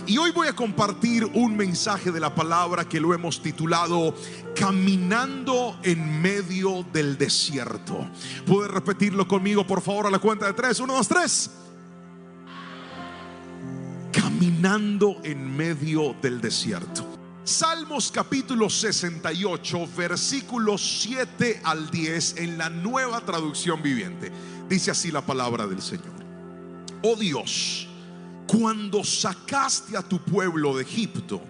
Y hoy voy a compartir un mensaje de la palabra que lo hemos titulado Caminando en medio del desierto. ¿Puede repetirlo conmigo, por favor, a la cuenta de 3? 1, 2, 3. Caminando en medio del desierto. Salmos capítulo 68, versículos 7 al 10 en la Nueva Traducción Viviente. Dice así la palabra del Señor. Oh Dios, cuando sacaste a tu pueblo de Egipto,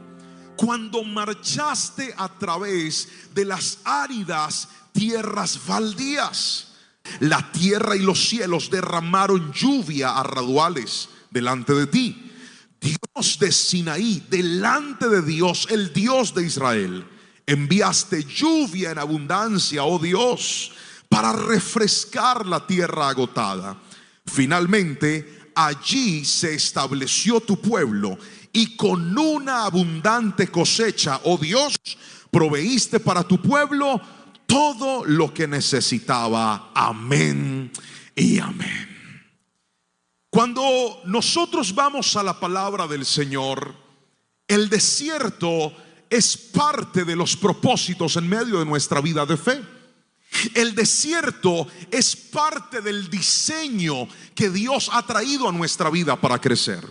cuando marchaste a través de las áridas tierras baldías, la tierra y los cielos derramaron lluvia a raudales delante de ti. Dios de Sinaí, delante de Dios, el Dios de Israel, enviaste lluvia en abundancia, oh Dios, para refrescar la tierra agotada. Finalmente, allí se estableció tu pueblo, y con una abundante cosecha, oh Dios, proveíste para tu pueblo todo lo que necesitaba. Amén y amén. Cuando nosotros vamos a la palabra del Señor, el desierto es parte de los propósitos en medio de nuestra vida de fe. El desierto es parte del diseño que Dios ha traído a nuestra vida para crecer.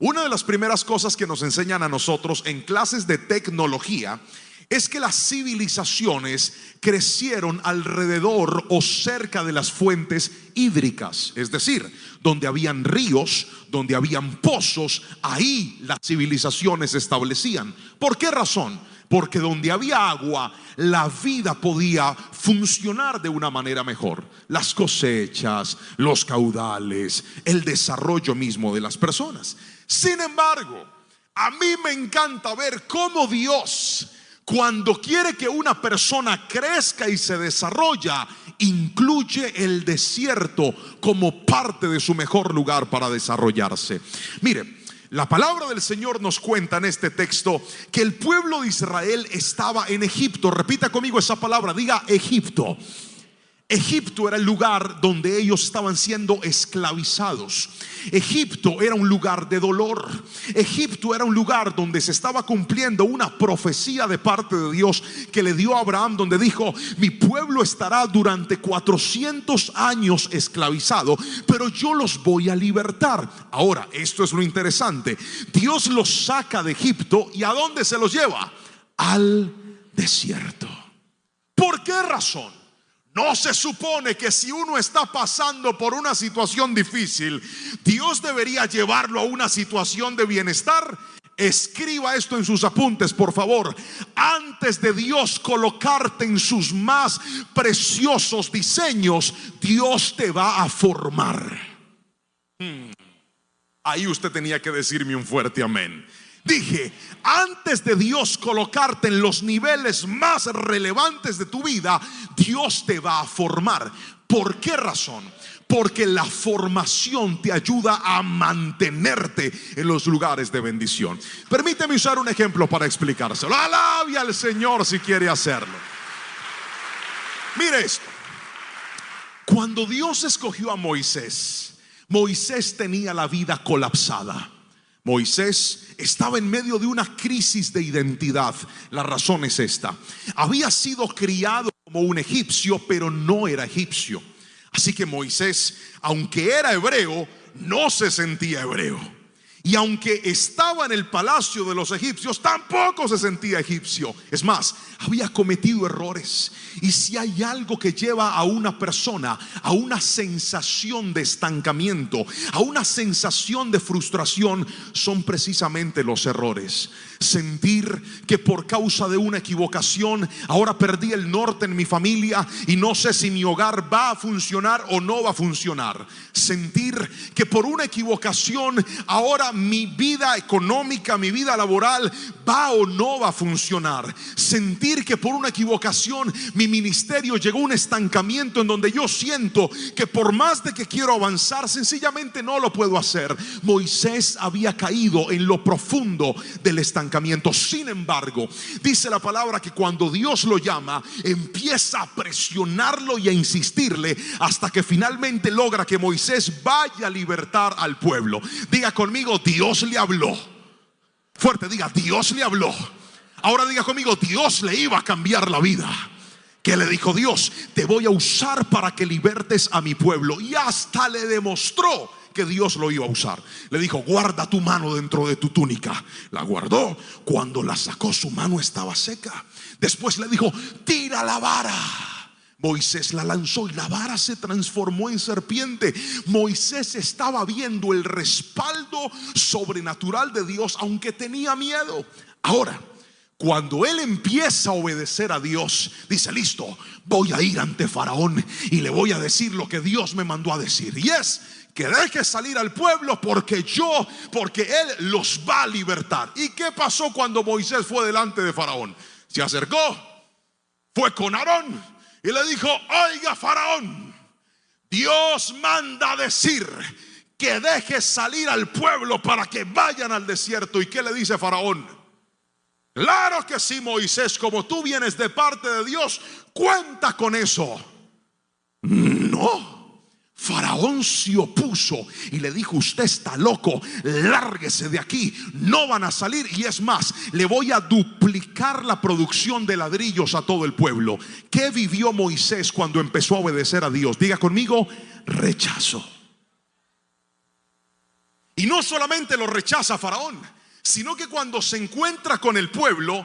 Una de las primeras cosas que nos enseñan a nosotros en clases de tecnología es que las civilizaciones crecieron alrededor o cerca de las fuentes hídricas, es decir, donde habían ríos, donde habían pozos, ahí las civilizaciones se establecían. ¿Por qué razón? Porque donde había agua, la vida podía funcionar de una manera mejor. Las cosechas, los caudales, el desarrollo mismo de las personas. Sin embargo, a mí me encanta ver cómo Dios, cuando quiere que una persona crezca y se desarrolla, incluye el desierto como parte de su mejor lugar para desarrollarse. Mire, la palabra del Señor nos cuenta en este texto que el pueblo de Israel estaba en Egipto. Repita conmigo esa palabra, diga Egipto. Egipto era el lugar donde ellos estaban siendo esclavizados. Egipto era un lugar de dolor. Egipto era un lugar donde se estaba cumpliendo una profecía de parte de Dios que le dio a Abraham, donde dijo: mi pueblo estará durante 400 años esclavizado, pero yo los voy a libertar. Ahora, esto es lo interesante. Dios los saca de Egipto, ¿y a dónde se los lleva? Al desierto. ¿Por qué razón? No se supone que si uno está pasando por una situación difícil, Dios debería llevarlo a una situación de bienestar. Escriba esto en sus apuntes, por favor. Antes de Dios colocarte en sus más preciosos diseños, Dios te va a formar. Ahí usted tenía que decirme un fuerte amén. Dije, antes de Dios colocarte en los niveles más relevantes de tu vida, Dios te va a formar. ¿Por qué razón? Porque la formación te ayuda a mantenerte en los lugares de bendición. Permíteme usar un ejemplo para explicárselo. Alabe al Señor si quiere hacerlo. Mire esto. Cuando Dios escogió a Moisés, Moisés tenía la vida colapsada. Moisés estaba en medio de una crisis de identidad. La razón es esta: había sido criado como un egipcio, pero no era egipcio. Así que Moisés, aunque era hebreo, no se sentía hebreo. Y aunque estaba en el palacio de los egipcios, tampoco se sentía egipcio. Es más, había cometido errores. Y si hay algo que lleva a una persona a una sensación de estancamiento, a una sensación de frustración, son precisamente los errores. Sentir que por causa de una equivocación ahora perdí el norte en mi familia y no sé si mi hogar va a funcionar o no va a funcionar. Sentir que por una equivocación ahora mi vida económica, mi vida laboral va o no va a funcionar. Sentir que por una equivocación mi ministerio llegó a un estancamiento en donde yo siento que por más de que quiero avanzar, sencillamente no lo puedo hacer. Moisés había caído en lo profundo del estancamiento. Sin embargo, dice la palabra que cuando Dios lo llama, empieza a presionarlo y a insistirle hasta que finalmente logra que Moisés vaya a libertar al pueblo. Diga conmigo, Dios le habló. Fuerte, diga, Dios le habló. Ahora diga conmigo, Dios le iba a cambiar la vida. ¿Qué le dijo Dios? Te voy a usar para que libertes a mi pueblo. Y hasta le demostró que Dios lo iba a usar. Le dijo, guarda tu mano dentro de tu túnica. La guardó. Cuando la sacó, su mano estaba seca. Después le dijo, tira la vara. Moisés la lanzó y la vara se transformó en serpiente. Moisés estaba viendo el respaldo sobrenatural de Dios, aunque tenía miedo. Ahora, cuando él empieza a obedecer a Dios, dice, listo, voy a ir ante Faraón y le voy a decir lo que Dios me mandó a decir. Y es que deje salir al pueblo porque él los va a libertar. ¿Y qué pasó cuando Moisés fue delante de Faraón? Se acercó, fue con Aarón y le dijo, oiga Faraón, Dios manda a decir que deje salir al pueblo para que vayan al desierto. ¿Y qué le dice Faraón? Claro que sí, Moisés, como tú vienes de parte de Dios, cuenta con eso. No. Faraón se opuso y le dijo, usted está loco, lárguese de aquí, no van a salir. Y es más, le voy a duplicar la producción de ladrillos a todo el pueblo. ¿Qué vivió Moisés cuando empezó a obedecer a Dios? Diga conmigo, rechazo. Y no solamente lo rechaza Faraón, sino que cuando se encuentra con el pueblo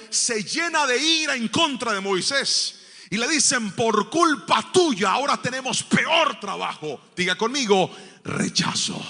se llena de ira en contra de Moisés. Y le dicen, por culpa tuya ahora tenemos peor trabajo. Diga conmigo, rechazo.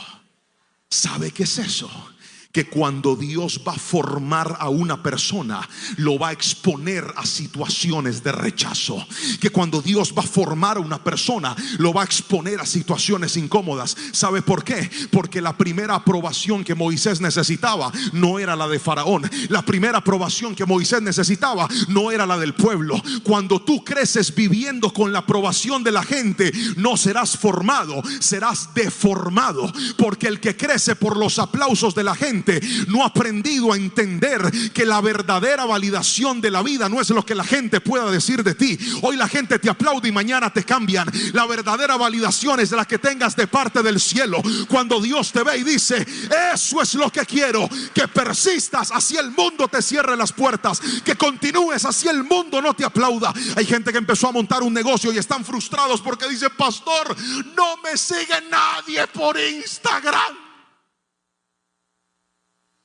¿Sabe qué es eso? Que cuando Dios va a formar a una persona, lo va a exponer a situaciones de rechazo. Que cuando Dios va a formar a una persona, lo va a exponer a situaciones incómodas. ¿Sabe por qué? Porque la primera aprobación que Moisés necesitaba no era la de Faraón. La primera aprobación que Moisés necesitaba no era la del pueblo. Cuando tú creces viviendo con la aprobación de la gente, no serás formado, serás deformado. Porque el que crece por los aplausos de la gente no ha aprendido a entender que la verdadera validación de la vida no es lo que la gente pueda decir de ti. Hoy la gente te aplaude y mañana te cambian. La verdadera validación es la que tengas de parte del cielo. Cuando Dios te ve y dice, eso es lo que quiero, que persistas, así el mundo te cierre las puertas, que continúes, así el mundo no te aplauda. Hay gente que empezó a montar un negocio y están frustrados porque dice, pastor, no me sigue nadie por Instagram.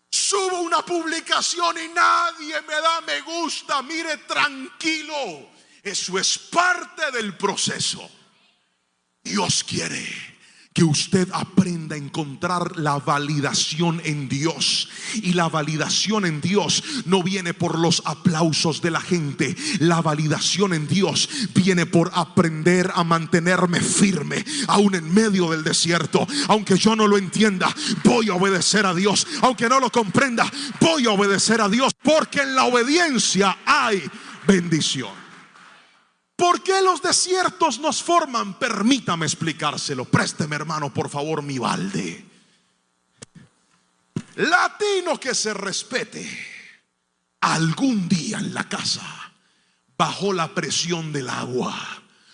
Subo una publicación y nadie me da me gusta. Mire, tranquilo, eso es parte del proceso. Dios quiere que usted aprenda a encontrar la validación en Dios. Y la validación en Dios no viene por los aplausos de la gente. La validación en Dios viene por aprender a mantenerme firme, aún en medio del desierto. Aunque yo no lo entienda, voy a obedecer a Dios. Aunque no lo comprenda, voy a obedecer a Dios. Porque en la obediencia hay bendición. ¿Por qué los desiertos nos forman? Permítame explicárselo. Présteme, hermano, por favor, mi balde. Latino que se respete, algún día en la casa bajó la presión del agua,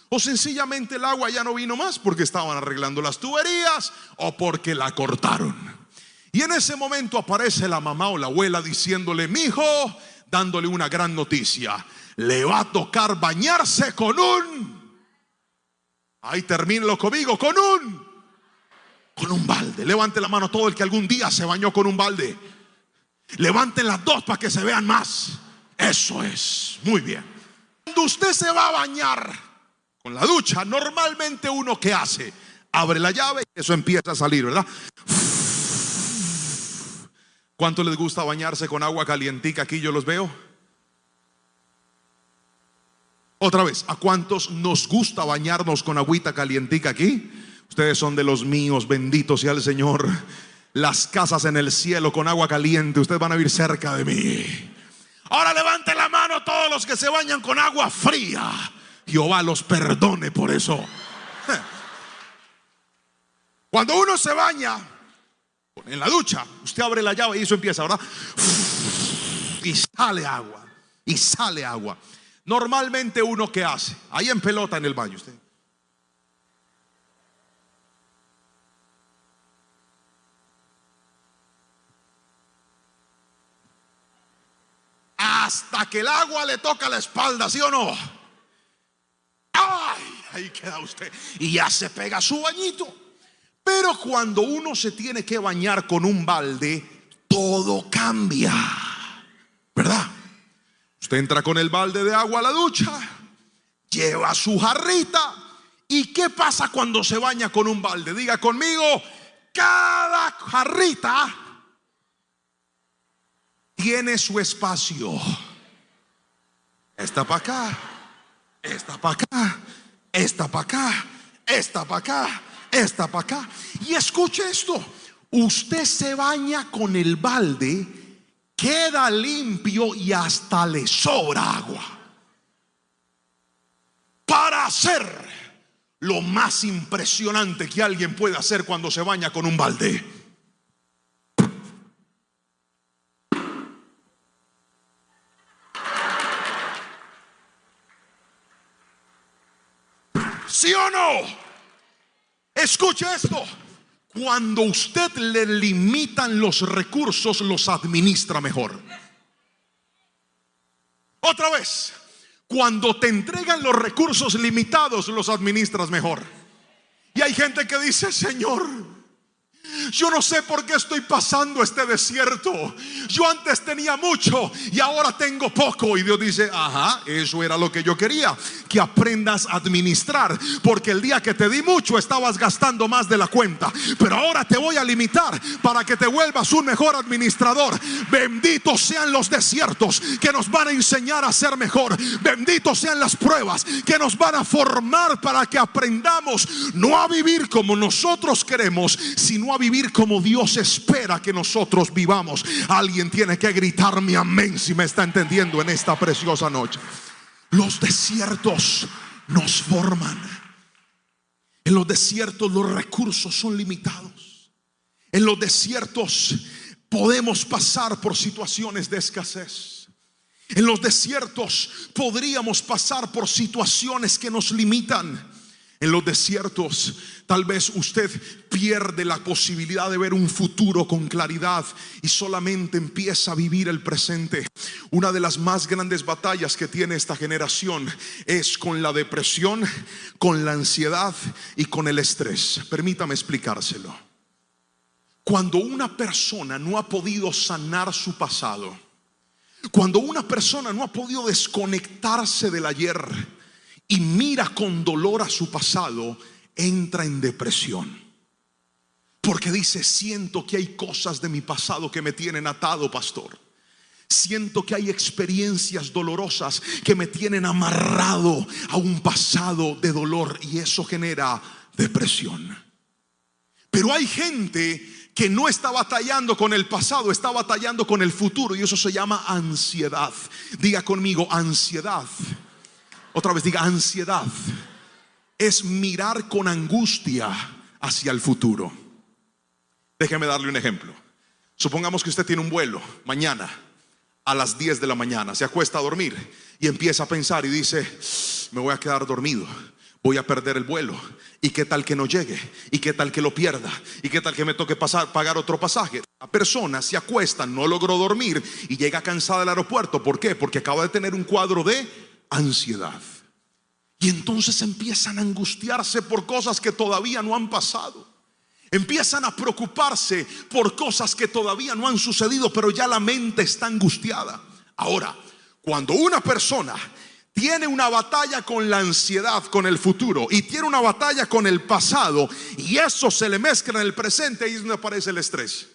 o sencillamente el agua ya no vino más porque estaban arreglando las tuberías o porque la cortaron. Y en ese momento aparece la mamá o la abuela diciéndole, mijo, dándole una gran noticia: le va a tocar bañarse con ahí termínelo conmigo, con un balde. Levante la mano todo el que algún día se bañó con un balde. Levanten las dos para que se vean más. Eso es, muy bien. Cuando usted se va a bañar con la ducha, normalmente uno, ¿qué hace? Abre la llave y eso empieza a salir, ¿verdad? ¿Cuánto les gusta bañarse con agua calientica? Aquí yo los veo. Otra vez, ¿a cuántos nos gusta bañarnos con agüita calientica aquí? Ustedes son de los míos, bendito sea el Señor. Las casas en el cielo con agua caliente, ustedes van a vivir cerca de mí. Ahora levante la mano todos los que se bañan con agua fría. Jehová los perdone por eso. Cuando uno se baña en la ducha, usted abre la llave y eso empieza, ¿verdad? Y sale agua, y sale agua. Normalmente uno, ¿qué hace? Ahí en pelota en el baño usted. hasta que el agua le toca la espalda, ¿sí o no? ¡Ay! Ahí queda usted y ya se pega su bañito. Pero cuando uno se tiene que bañar con un balde, todo cambia, ¿verdad? Usted entra con el balde de agua a la ducha, lleva su jarrita. ¿Y qué pasa cuando se baña con un balde? Diga conmigo, cada jarrita tiene su espacio. Esta para acá, esta para acá, esta para acá, esta para acá, esta para acá. Y escuche esto, usted se baña con el balde, queda limpio y hasta le sobra agua para hacer lo más impresionante que alguien puede hacer cuando se baña con un balde. ¿Sí o no? Escuche esto. Cuando usted le limitan los recursos, los administra mejor. Otra vez. Cuando te entregan los recursos limitados, los administras mejor. Y hay gente que dice: Señor, yo no sé por qué estoy pasando este desierto. Yo antes tenía mucho y ahora tengo poco. Y Dios dice: ajá, eso era lo que yo quería, que aprendas a administrar. Porque el día que te di mucho estabas gastando más de la cuenta, pero ahora te voy a limitar para que te vuelvas un mejor administrador. Benditos sean los desiertos que nos van a enseñar a ser mejor. Benditos sean las pruebas que nos van a formar para que aprendamos no a vivir como nosotros queremos, sino a vivir como Dios espera que nosotros vivamos. Alguien tiene que gritarme amén si me está entendiendo en esta preciosa noche. Los desiertos nos forman. En los desiertos los recursos son limitados. En los desiertos podemos pasar por situaciones de escasez. En los desiertos podríamos pasar por situaciones que nos limitan. En los desiertos tal vez usted pierde la posibilidad de ver un futuro con claridad y solamente empieza a vivir el presente. Una de las más grandes batallas que tiene esta generación es con la depresión, con la ansiedad y con el estrés. Permítame explicárselo. Cuando una persona no ha podido sanar su pasado, cuando una persona no ha podido desconectarse del ayer y mira con dolor a su pasado, entra en depresión. Porque dice: siento que hay cosas de mi pasado que me tienen atado, pastor. Siento que hay experiencias dolorosas que me tienen amarrado a un pasado de dolor, y eso genera depresión. Pero hay gente que no está batallando con el pasado, está batallando con el futuro, y eso se llama ansiedad. Diga conmigo, ansiedad. Otra vez diga, ansiedad es mirar con angustia hacia el futuro. Déjeme darle un ejemplo. Supongamos que usted tiene un vuelo mañana a las 10 de la mañana. Se acuesta a dormir y empieza a pensar y dice: me voy a quedar dormido, voy a perder el vuelo. ¿Y qué tal que no llegue? ¿Y qué tal que lo pierda? ¿Y qué tal que me toque pagar otro pasaje? La persona se acuesta, no logró dormir y llega cansada al aeropuerto. ¿Por qué? Porque acaba de tener un cuadro de ansiedad. Y entonces empiezan a angustiarse por cosas que todavía no han pasado. Empiezan a preocuparse por cosas que todavía no han sucedido, pero ya la mente está angustiada. Ahora, cuando una persona tiene una batalla con la ansiedad, con el futuro, y tiene una batalla con el pasado, y eso se le mezcla en el presente, ahí es donde aparece el estrés,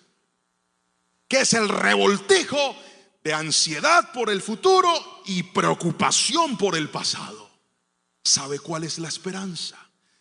que es el revoltijo de ansiedad por el futuro y preocupación por el pasado. ¿Sabe cuál es la esperanza?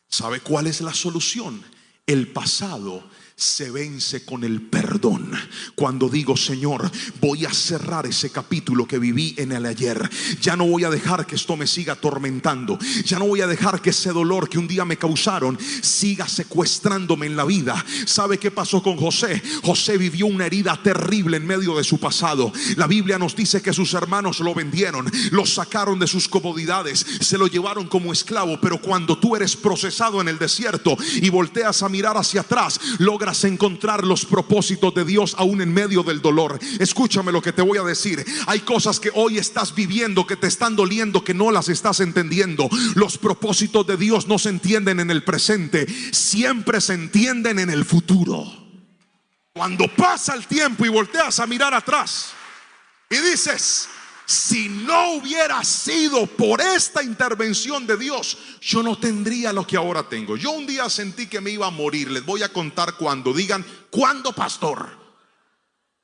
¿Sabe cuál es la solución? El pasado se vence con el perdón. Cuando digo: Señor, voy a cerrar ese capítulo que viví en el ayer. Ya no voy a dejar que esto me siga atormentando. Ya no voy a dejar que ese dolor que un día me causaron siga secuestrándome en la vida. ¿Sabe qué pasó con José? José vivió una herida terrible en medio de su pasado. La Biblia nos dice que sus hermanos lo vendieron, lo sacaron de sus comodidades, se lo llevaron como esclavo. Pero cuando tú eres procesado en el desierto y volteas a mirar hacia atrás, logras logras encontrar los propósitos de Dios aún en medio del dolor. Escúchame lo que te voy a decir. Hay cosas que hoy estás viviendo, que te están doliendo, que no las estás entendiendo. Los propósitos de Dios no se entienden en el presente, siempre se entienden en el futuro. Cuando pasa el tiempo y volteas a mirar atrás y dices: si no hubiera sido por esta intervención de Dios, yo no tendría lo que ahora tengo. Yo un día sentí que me iba a morir. Les voy a contar cuándo. Digan: ¿cuándo, pastor?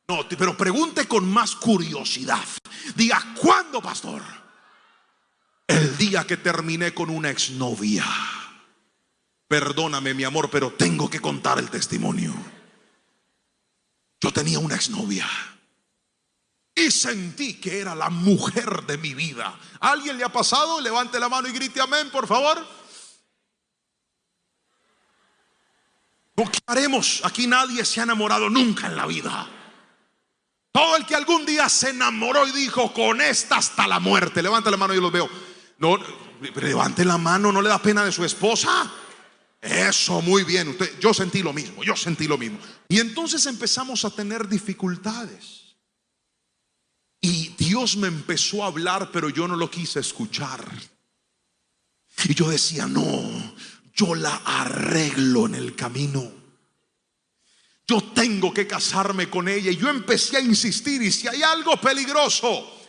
No, pero pregunte con más curiosidad. Diga: ¿cuándo, pastor? El día que terminé con una exnovia. Perdóname, mi amor, pero tengo que contar el testimonio. Yo tenía una exnovia y sentí que era la mujer de mi vida. ¿A alguien le ha pasado? Levante la mano y grite amén, por favor. ¿Qué haremos? Aquí nadie se ha enamorado nunca en la vida. Todo el que algún día se enamoró y dijo: con esta hasta la muerte. Levante la mano, yo los veo. No, levante la mano, ¿no le da pena de su esposa? Eso, muy bien. Yo sentí lo mismo, yo sentí lo mismo. Y entonces empezamos a tener dificultades. Y Dios me empezó a hablar, pero yo no lo quise escuchar. Y yo decía: no, yo la arreglo en el camino. Yo tengo que casarme con ella. Y yo empecé a insistir. Y si hay algo peligroso,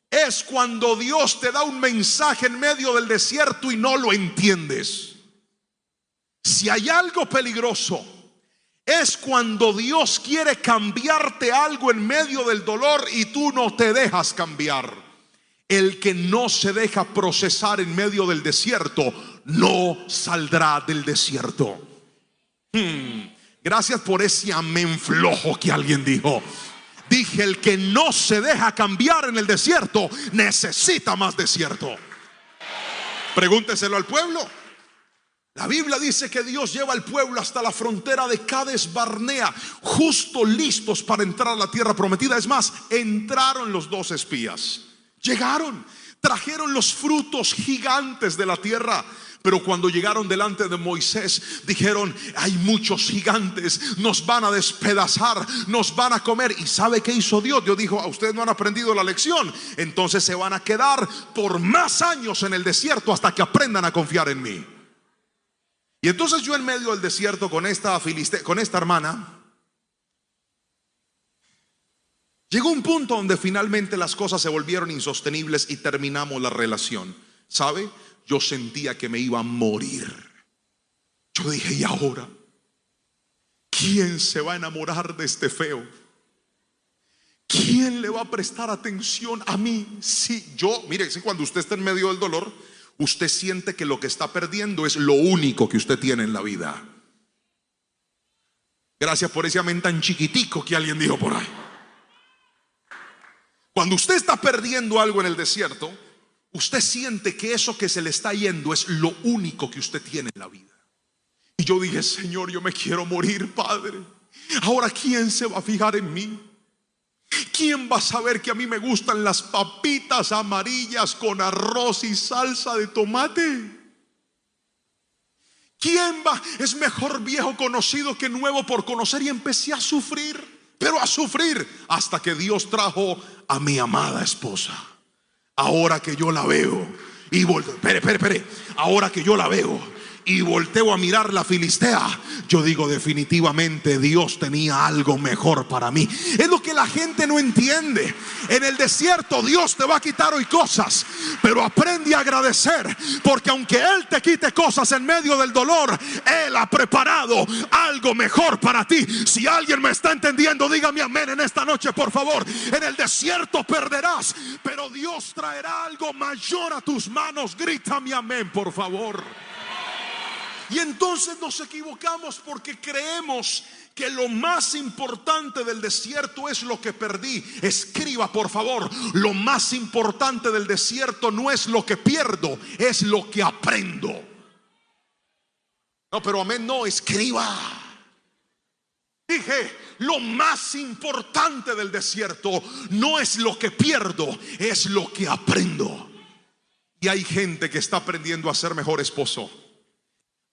es cuando Dios te da un mensaje en medio del desierto y no lo entiendes. Si hay algo peligroso, es cuando Dios quiere cambiarte algo en medio del dolor y tú no te dejas cambiar. El que no se deja procesar en medio del desierto no saldrá del desierto. Gracias por ese amén flojo que alguien dijo. Dije: el que no se deja cambiar en el desierto necesita más desierto. Pregúnteselo al pueblo. La Biblia dice que Dios lleva al pueblo hasta la frontera de Cades Barnea, justo listos para entrar a la tierra prometida. Es más, entraron los 2 espías. Llegaron, trajeron los frutos gigantes de la tierra. Pero cuando llegaron delante de Moisés, dijeron: hay muchos gigantes, nos van a despedazar, nos van a comer. ¿Y sabe qué hizo Dios? Dios dijo: a ustedes no han aprendido la lección, entonces se van a quedar por más años en el desierto hasta que aprendan a confiar en mí. Y entonces yo en medio del desierto con esta hermana, llegó un punto donde finalmente las cosas se volvieron insostenibles y terminamos la relación. ¿Sabe? Yo sentía que me iba a morir. Yo dije: ¿y ahora? ¿Quién se va a enamorar de este feo? ¿Quién le va a prestar atención a mí? Sí, mire, cuando usted está en medio del dolor, usted siente que lo que está perdiendo es lo único que usted tiene en la vida. Gracias por ese amén tan chiquitico que alguien dijo por ahí. Cuando usted está perdiendo algo en el desierto, usted siente que eso que se le está yendo es lo único que usted tiene en la vida. Y yo dije: Señor, yo me quiero morir, Padre. Ahora, ¿quién se va a fijar en mí? ¿Quién va a saber que a mí me gustan las papitas amarillas con arroz y salsa de tomate? ¿Quién va? Es mejor viejo conocido que nuevo por conocer. Y empecé a sufrir, pero a sufrir, hasta que Dios trajo a mi amada esposa. Ahora que yo la veo y espere. Ahora que yo la veo y volteo a mirar la filistea, yo digo: definitivamente Dios tenía algo mejor para mí. Es lo que la gente no entiende. En el desierto Dios te va a quitar hoy cosas, pero aprende a agradecer, porque aunque Él te quite cosas en medio del dolor, Él ha preparado algo mejor para ti. Si alguien me está entendiendo, dígame amén en esta noche, por favor. En el desierto perderás, pero Dios traerá algo mayor a tus manos. Grítame amén, por favor. Y entonces nos equivocamos porque creemos que lo más importante del desierto es lo que perdí. Escriba, por favor: lo más importante del desierto no es lo que pierdo, es lo que aprendo. No, pero amén, no, escriba. Dije: lo más importante del desierto no es lo que pierdo, es lo que aprendo. Y hay gente que está aprendiendo a ser mejor esposo.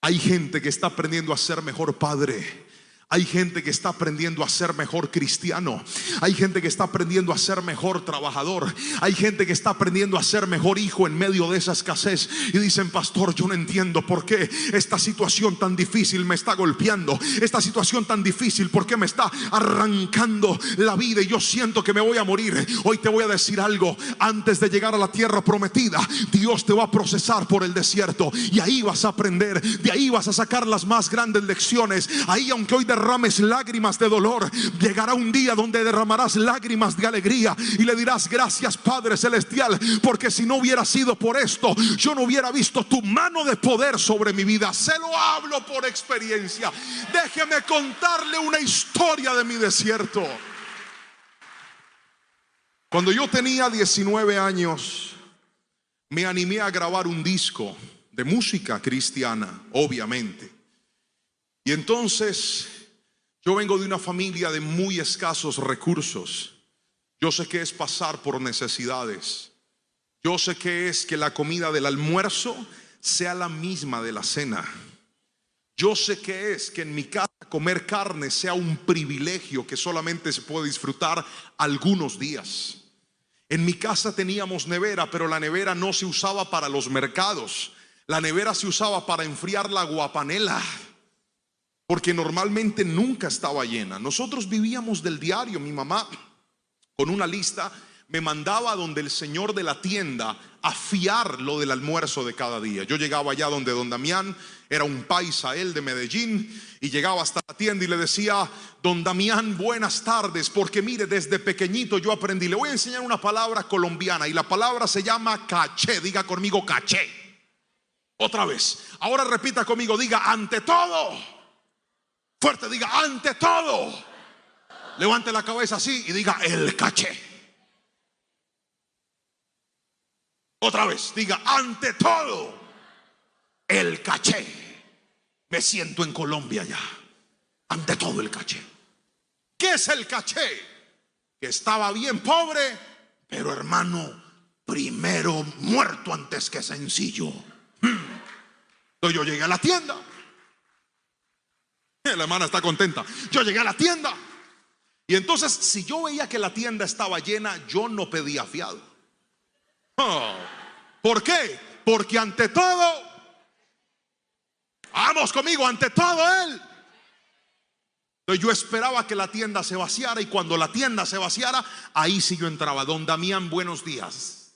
Hay gente que está aprendiendo a ser mejor padre. Hay gente que está aprendiendo a ser mejor cristiano. Hay gente que está aprendiendo a ser mejor trabajador. Hay gente que está aprendiendo a ser mejor hijo en medio de esa escasez. Y dicen: pastor, yo no entiendo por qué esta situación tan difícil me está golpeando. Esta situación tan difícil, ¿por qué me está arrancando la vida? Y yo siento que me voy a morir. Hoy te voy a decir algo: antes de llegar a la tierra prometida, Dios te va a procesar por el desierto. Y ahí vas a aprender. De ahí vas a sacar las más grandes lecciones. Ahí, aunque hoy derrames lágrimas de dolor, llegará un día donde derramarás lágrimas de alegría y le dirás: gracias, Padre Celestial, porque si no hubiera sido por esto, yo no hubiera visto tu mano de poder sobre mi vida. Se lo hablo por experiencia. Déjeme contarle una historia de mi desierto. Cuando yo tenía 19 años, me animé a grabar un disco de música cristiana, obviamente. Y entonces, yo vengo de una familia de muy escasos recursos. Yo sé qué es pasar por necesidades. Yo sé qué es que la comida del almuerzo sea la misma de la cena. Yo sé qué es que en mi casa comer carne sea un privilegio que solamente se puede disfrutar algunos días. En mi casa teníamos nevera, pero la nevera no se usaba para los mercados. La nevera se usaba para enfriar la guapanela, porque normalmente nunca estaba llena. Nosotros vivíamos del diario. Mi mamá, con una lista, me mandaba donde el señor de la tienda a fiar lo del almuerzo de cada día. Yo llegaba allá donde don Damián, era un paisa él de Medellín, y llegaba hasta la tienda y le decía: don Damián, buenas tardes, porque mire, desde pequeñito yo aprendí, le voy a enseñar una palabra colombiana, y la palabra se llama caché. Diga conmigo: caché. Otra vez, ahora repita conmigo, diga: ante todo. Fuerte, diga: ante todo. Levante la cabeza así y diga: el caché. Otra vez, diga: ante todo, el caché. Me siento en Colombia ya. Ante todo, el caché. ¿Qué es el caché? Que estaba bien pobre, pero hermano, primero muerto antes que sencillo. Entonces yo llegué a la tienda. La hermana está contenta. Yo llegué a la tienda, y entonces, si yo veía que la tienda estaba llena, yo no pedía fiado. ¿Por qué? Porque ante todo, vamos conmigo, ante todo Él. Entonces yo esperaba que la tienda se vaciara, y cuando la tienda se vaciara, ahí sí yo entraba. Don Damián, buenos días.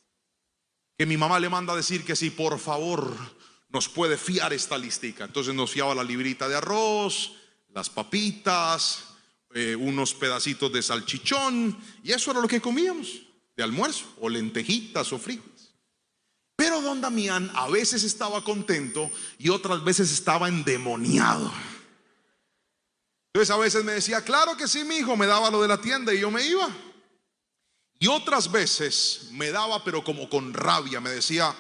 Que mi mamá le manda a decir que si por favor nos puede fiar esta listica. Entonces nos fiaba la librita de arroz, las papitas, unos pedacitos de salchichón, y eso era lo que comíamos de almuerzo, o lentejitas o frijoles. Pero don Damián a veces estaba contento y otras veces estaba endemoniado. Entonces a veces me decía: claro que sí, mi hijo, me daba lo de la tienda y yo me iba. Y otras veces me daba, pero como con rabia, me decía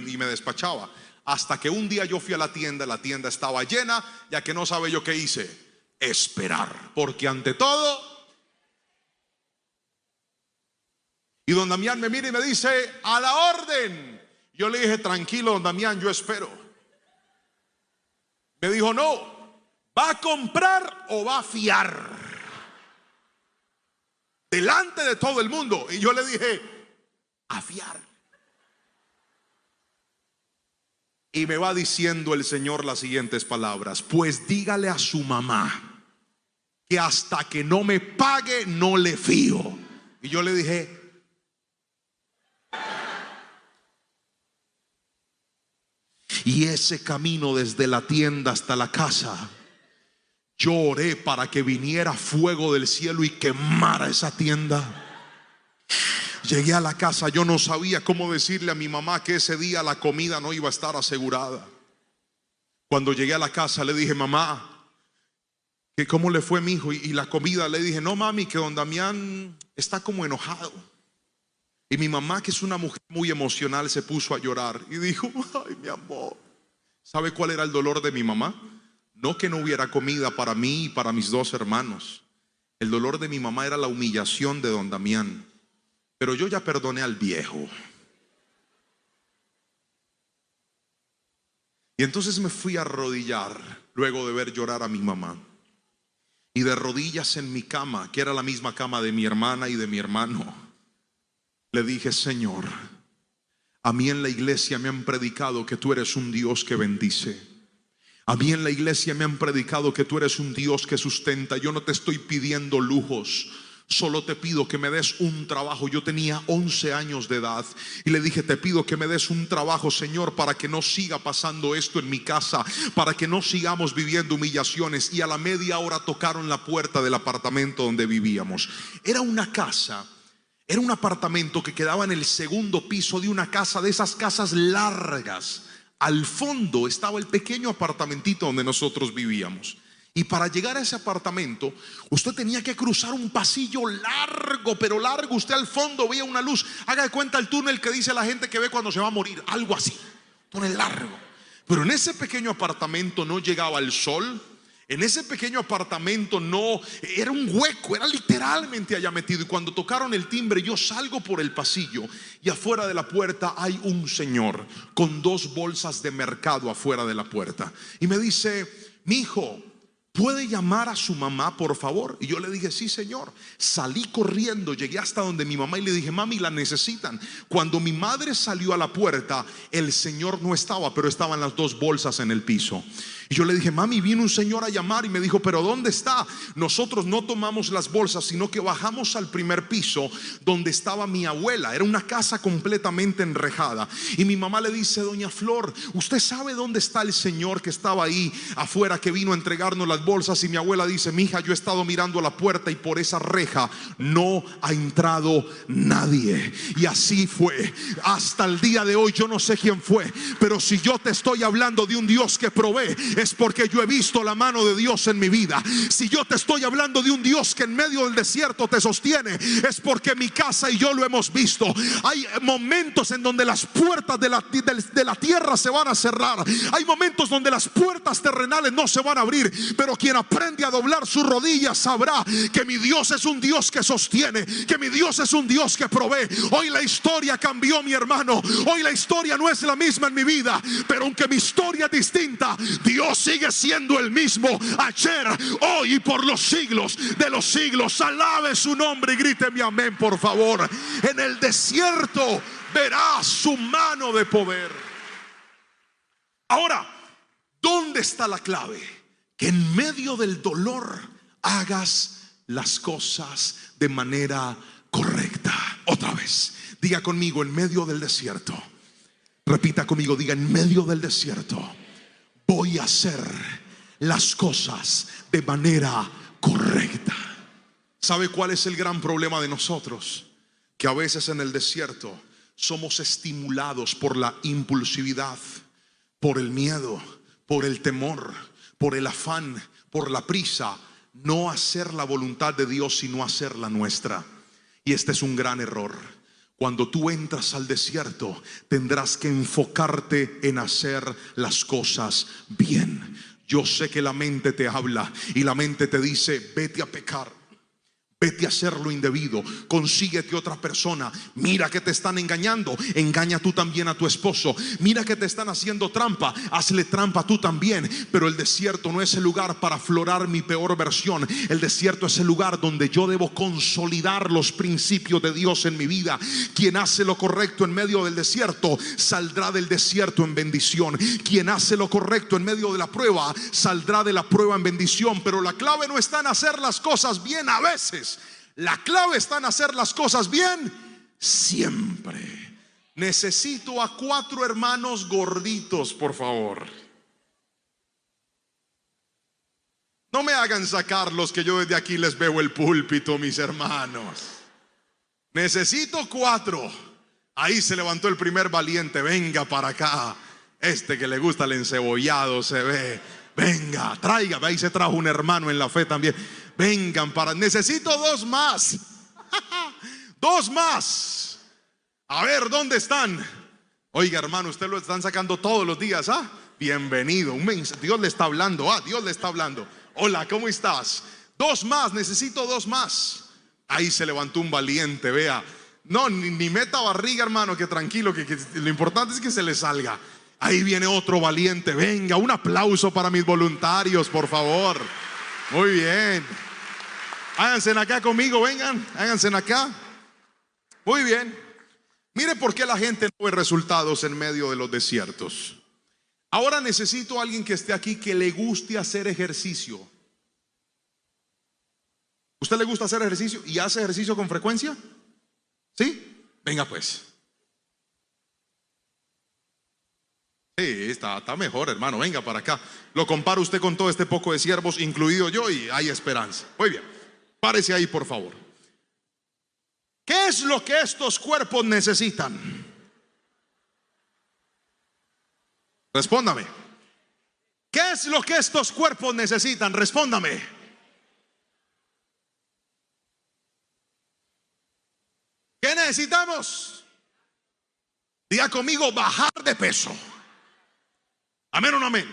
y me despachaba. Hasta que un día yo fui a la tienda estaba llena, ya que no sabe yo qué hice: esperar, porque ante todo. Y don Damián me mira y me dice: a la orden. Yo le dije: tranquilo, don Damián, yo espero. Me dijo: no, ¿va a comprar o va a fiar? Delante de todo el mundo. Y yo le dije: a fiar. Y me va diciendo el Señor las siguientes palabras: pues dígale a su mamá que hasta que no me pague no le fío. Y yo le dije: y ese camino desde la tienda hasta la casa, yo oré para que viniera fuego del cielo y quemara esa tienda. Llegué a la casa, yo no sabía cómo decirle a mi mamá que ese día la comida no iba a estar asegurada. Cuando llegué a la casa le dije: mamá, que cómo le fue a mi hijo y la comida. Le dije: no, mami, que don Damián está como enojado. Y mi mamá, que es una mujer muy emocional, se puso a llorar y dijo: ay, mi amor. ¿Sabe cuál era el dolor de mi mamá? No que no hubiera comida para mí y para mis dos hermanos. El dolor de mi mamá era la humillación de don Damián. Pero yo ya perdoné al viejo. Y entonces me fui a arrodillar luego de ver llorar a mi mamá. Y de rodillas en mi cama, que era la misma cama de mi hermana y de mi hermano, le dije: Señor, a mí en la iglesia me han predicado que tú eres un Dios que bendice. A mí en la iglesia me han predicado que tú eres un Dios que sustenta. Yo no te estoy pidiendo lujos, solo te pido que me des un trabajo. Yo tenía 11 años de edad y le dije: te pido que me des un trabajo, Señor, para que no siga pasando esto en mi casa, para que no sigamos viviendo humillaciones. Y a la media hora tocaron la puerta del apartamento donde vivíamos. Era una casa, era un apartamento que quedaba en el segundo piso de una casa, de esas casas largas. Al fondo estaba el pequeño apartamentito donde nosotros vivíamos. Y para llegar a ese apartamento, usted tenía que cruzar un pasillo largo, pero largo. Usted al fondo veía una luz. Haga de cuenta el túnel que dice la gente que ve cuando se va a morir, algo así, túnel largo. Pero en ese pequeño apartamento no llegaba el sol. En ese pequeño apartamento no, era un hueco, era literalmente allá metido. Y cuando tocaron el timbre, yo salgo por el pasillo y afuera de la puerta hay un señor con 2 bolsas de mercado afuera de la puerta. Y me dice: mi hijo, ¿puede llamar a su mamá, por favor? Y yo le dije: sí, señor. Salí corriendo, llegué hasta donde mi mamá y le dije: mami, la necesitan. Cuando mi madre salió a la puerta, el señor no estaba, pero estaban las 2 bolsas en el piso. Y yo le dije: mami, vino un señor a llamar. Y me dijo: pero ¿dónde está? Nosotros no tomamos las bolsas, sino que bajamos al primer piso donde estaba mi abuela. Era una casa completamente enrejada. Y mi mamá le dice: doña Flor, ¿usted sabe dónde está el señor que estaba ahí afuera, que vino a entregarnos las bolsas? Y mi abuela dice: mi hija, yo he estado mirando a la puerta y por esa reja no ha entrado nadie. Y así fue hasta el día de hoy. Yo no sé quién fue, pero si yo te estoy hablando de un Dios que provee, es porque yo he visto la mano de Dios en mi vida. Si yo te estoy hablando de un Dios que en medio del desierto te sostiene, es porque mi casa y yo lo hemos visto. Hay momentos en donde las puertas de la tierra se van a cerrar. Hay momentos donde las puertas terrenales no se van a abrir, pero quien aprende a doblar sus rodillas sabrá que mi Dios es un Dios que sostiene, que mi Dios es un Dios que provee. Hoy la historia cambió, mi hermano. Hoy la historia no es la misma en mi vida, pero aunque mi historia es distinta, Dios sigue siendo el mismo ayer, hoy y por los siglos de los siglos. Alabe su nombre y gríteme amén, por favor. En el desierto verás su mano de poder. Ahora, ¿dónde está la clave? Que en medio del dolor hagas las cosas de manera correcta. Otra vez, diga conmigo: en medio del desierto. Repita conmigo, diga: en medio del desierto voy a hacer las cosas de manera correcta. ¿Sabe cuál es el gran problema de nosotros? Que a veces en el desierto somos estimulados por la impulsividad, por el miedo, por el temor, por el afán, por la prisa. No hacer la voluntad de Dios, sino hacer la nuestra. Y este es un gran error. Cuando tú entras al desierto, tendrás que enfocarte en hacer las cosas bien. Yo sé que la mente te habla y la mente te dice: vete a pecar, vete a hacer lo indebido, consíguete otra persona. Mira que te están engañando, engaña tú también a tu esposo. Mira que te están haciendo trampa, hazle trampa tú también. Pero el desierto no es el lugar para aflorar mi peor versión. El desierto es el lugar donde yo debo consolidar los principios de Dios en mi vida. Quien hace lo correcto en medio del desierto saldrá del desierto en bendición. Quien hace lo correcto en medio de la prueba saldrá de la prueba en bendición. Pero la clave no está en hacer las cosas bien a veces. La clave está en hacer las cosas bien siempre. Necesito a 4 hermanos gorditos, por favor. No me hagan sacarlos, que yo desde aquí les veo el púlpito, mis hermanos. Necesito 4. Ahí se levantó el primer valiente. Venga para acá. Este que le gusta el encebollado se ve. Venga, traiga. Ahí se trajo un hermano en la fe también. Vengan para. Necesito 2 más. 2 más. A ver, ¿dónde están? Oiga, hermano, usted lo están sacando todos los días, ¿ah? Bienvenido. Dios le está hablando. Dios le está hablando. Hola, ¿cómo estás? 2 más, necesito 2 más. Ahí se levantó un valiente, vea. No, ni meta barriga, hermano, que tranquilo, que lo importante es que se le salga. Ahí viene otro valiente. Venga, un aplauso para mis voluntarios, por favor. Muy bien. Háganse acá conmigo, vengan, háganse acá. Muy bien. Mire por qué la gente no ve resultados en medio de los desiertos. Ahora necesito a alguien que esté aquí que le guste hacer ejercicio. ¿Usted le gusta hacer ejercicio y hace ejercicio con frecuencia? ¿Sí? Venga pues. Sí, está mejor, hermano. Venga para acá. Lo compara usted con todo este poco de siervos, incluido yo, y hay esperanza. Muy bien. Párese ahí, por favor. ¿Qué es lo que estos cuerpos necesitan? Respóndame. ¿Qué es lo que estos cuerpos necesitan? Respóndame. ¿Qué necesitamos? Diga conmigo, bajar de peso. ¿Amén o no amén?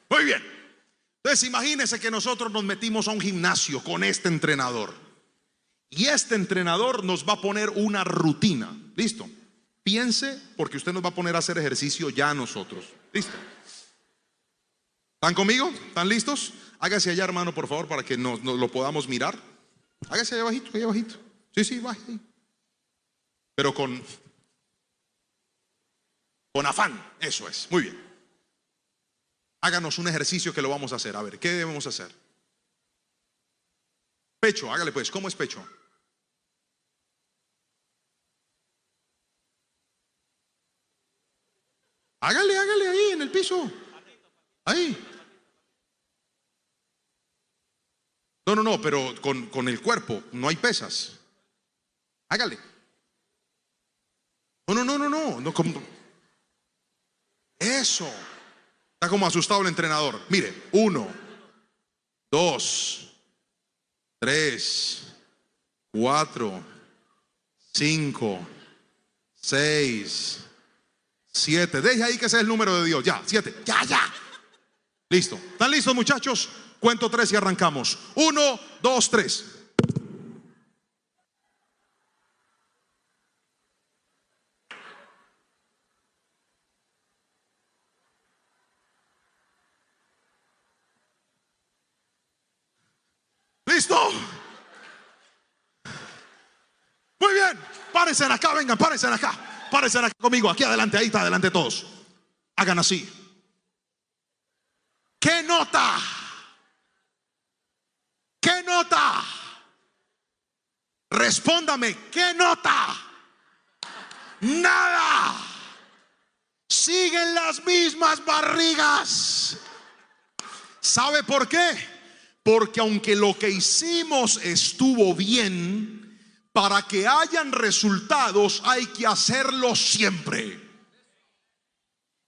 Muy bien. Entonces imagínense que nosotros nos metimos a un gimnasio con este entrenador. Y este entrenador nos va a poner una rutina. ¿Listo? Piense, porque usted nos va a poner a hacer ejercicio ya a nosotros. ¿Listo? ¿Están conmigo? ¿Están listos? Hágase allá, hermano, por favor, para que nos lo podamos mirar. Hágase allá abajito, allá abajito. Sí, baje ahí. Pero con afán, eso es. Muy bien. Háganos un ejercicio que lo vamos a hacer. A ver, ¿qué debemos hacer? Pecho, hágale pues. ¿Cómo es pecho? Hágale ahí en el piso. Ahí. No, pero con el cuerpo, no hay pesas. Hágale. No, eso. Está como asustado el entrenador. Mire, 1, 2, 3, 4, 5, 6, 7. Deje ahí que ese es el número de Dios. Ya, 7. Ya. Listo. ¿Están listos, muchachos? Cuento 3 y arrancamos. 1, 2, 3. ¿Listo? Muy bien. Párense acá, vengan, párense acá. Párense acá conmigo, aquí adelante, ahí está adelante todos. Hagan así. ¿Qué nota? ¿Qué nota? Respóndame, ¿qué nota? Nada. Siguen las mismas barrigas. ¿Sabe por qué? Porque aunque lo que hicimos estuvo bien, para que hayan resultados hay que hacerlo siempre.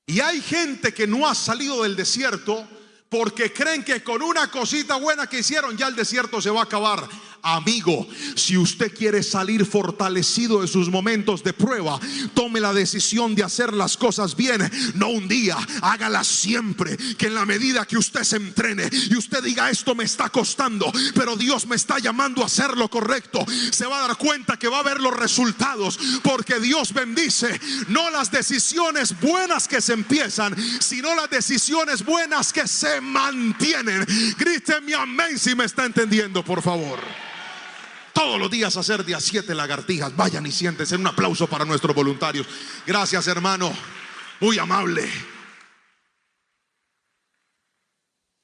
Y hay gente que no ha salido del desierto porque creen que con una cosita buena que hicieron ya el desierto se va a acabar. Amigo, si usted quiere salir fortalecido de sus momentos de prueba, tome la decisión de hacer las cosas bien, no un día, hágalas siempre. Que en la medida que usted se entrene y usted diga, esto me está costando, pero Dios me está llamando a hacer lo correcto, se va a dar cuenta que va a haber los resultados, porque Dios bendice no las decisiones buenas que se empiezan, sino las decisiones buenas que se mantienen. Gríteme amén si me está entendiendo, por favor. Todos los días hacer de a 7 lagartijas. Vayan y siéntense. Un aplauso para nuestros voluntarios. Gracias, hermano. Muy amable.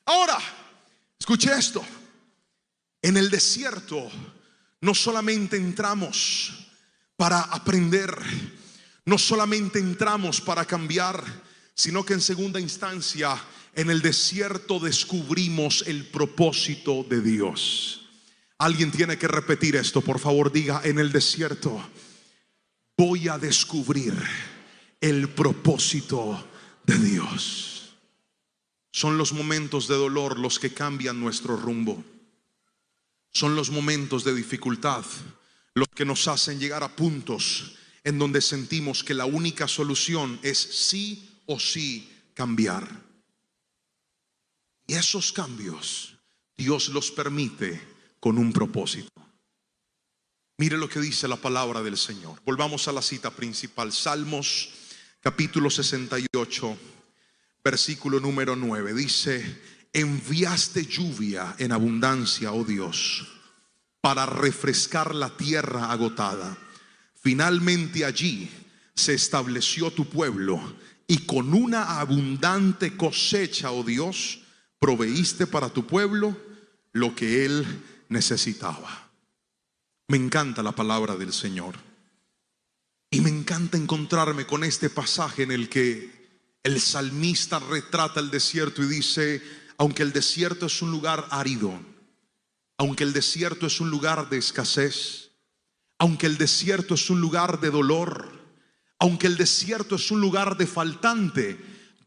Ahora, escuche esto. En el desierto no solamente entramos para aprender, no solamente entramos para cambiar, sino que en segunda instancia en el desierto descubrimos el propósito de Dios. Alguien tiene que repetir esto, por favor. Diga: en el desierto voy a descubrir el propósito de Dios. Son los momentos de dolor los que cambian nuestro rumbo. Son los momentos de dificultad los que nos hacen llegar a puntos en donde sentimos que la única solución es sí o sí cambiar. Y esos cambios Dios los permite con un propósito. Mire lo que dice la palabra del Señor. Volvamos a la cita principal. Salmos capítulo 68, versículo número 9. Dice: enviaste lluvia en abundancia, oh Dios, para refrescar la tierra agotada. Finalmente allí se estableció tu pueblo, y con una abundante cosecha, oh Dios, proveíste para tu pueblo lo que él necesitaba. Me encanta la palabra del Señor, y me encanta encontrarme con este pasaje en el que el salmista retrata el desierto y dice: aunque el desierto es un lugar árido, aunque el desierto es un lugar de escasez, aunque el desierto es un lugar de dolor, aunque el desierto es un lugar de faltante,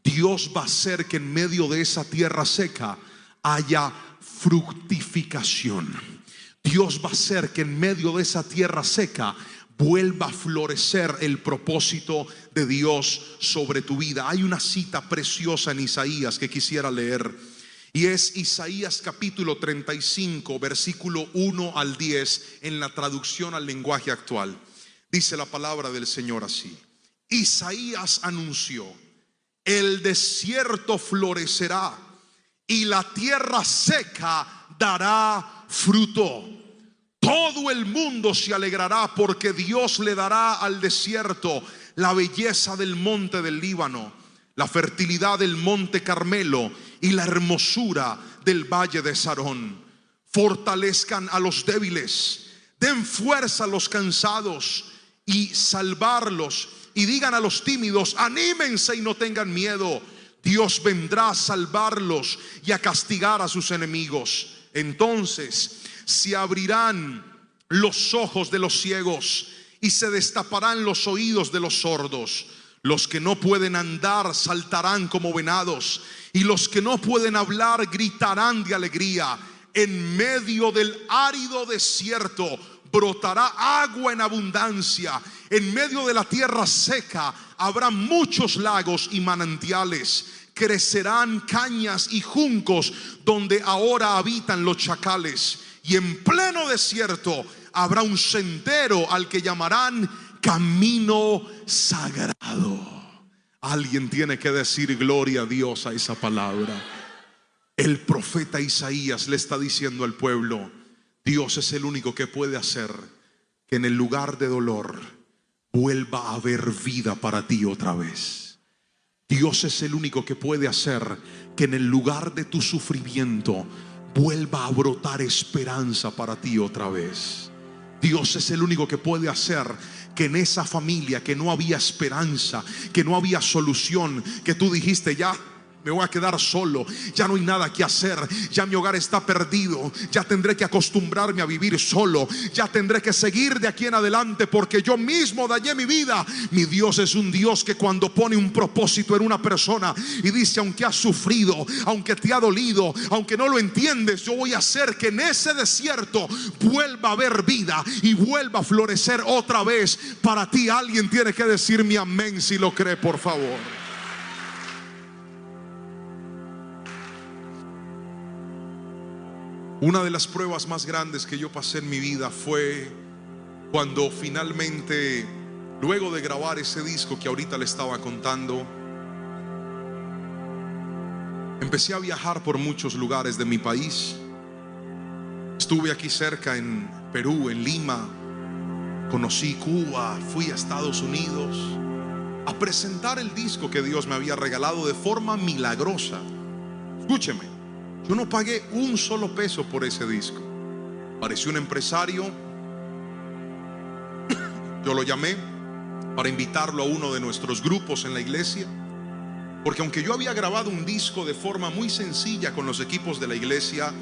Dios va a hacer que en medio de esa tierra seca haya fructificación. Dios va a hacer que en medio de esa tierra seca vuelva a florecer el propósito de Dios sobre tu vida. Hay una cita preciosa en Isaías que quisiera leer, y es Isaías capítulo 35, versículo 1 al 10, en la traducción al lenguaje actual. Dice la palabra del Señor así: Isaías anunció: el desierto florecerá y la tierra seca dará fruto. Todo el mundo se alegrará, porque Dios le dará al desierto la belleza del monte del Líbano, la fertilidad del monte Carmelo y la hermosura del valle de Sarón. Fortalezcan a los débiles, den fuerza a los cansados y salvarlos, y digan a los tímidos: anímense y no tengan miedo. Dios vendrá a salvarlos y a castigar a sus enemigos. Entonces se abrirán los ojos de los ciegos y se destaparán los oídos de los sordos. Los que no pueden andar saltarán como venados, y los que no pueden hablar gritarán de alegría. En medio del árido desierto brotará agua en abundancia. En medio de la tierra seca habrá muchos lagos y manantiales. Crecerán cañas y juncos donde ahora habitan los chacales. Y en pleno desierto habrá un sendero al que llamarán camino sagrado. Alguien tiene que decir gloria a Dios a esa palabra. El profeta Isaías le está diciendo al pueblo: Dios es el único que puede hacer que en el lugar de dolor vuelva a haber vida para ti otra vez. Dios es el único que puede hacer que en el lugar de tu sufrimiento vuelva a brotar esperanza para ti otra vez. Dios es el único que puede hacer que en esa familia que no había esperanza, que no había solución, que tú dijiste: ya me voy a quedar solo, ya no hay nada que hacer, ya mi hogar está perdido, ya tendré que acostumbrarme a vivir solo, ya tendré que seguir de aquí en adelante porque yo mismo dañé mi vida. Mi Dios es un Dios que cuando pone un propósito en una persona y dice: aunque has sufrido, aunque te ha dolido, aunque no lo entiendes, yo voy a hacer que en ese desierto vuelva a haber vida y vuelva a florecer otra vez para ti. Alguien tiene que decirme amén si lo cree, por favor. Una de las pruebas más grandes que yo pasé en mi vida fue cuando finalmente, luego de grabar ese disco que ahorita le estaba contando, empecé a viajar por muchos lugares de mi país. Estuve aquí cerca en Perú, en Lima, conocí Cuba, fui a Estados Unidos a presentar el disco que Dios me había regalado de forma milagrosa. Escúcheme, yo no pagué un solo peso por ese disco. Apareció un empresario, yo lo llamé para invitarlo a uno de nuestros grupos en la iglesia, porque aunque yo había grabado un disco de forma muy sencilla con los equipos de la iglesia,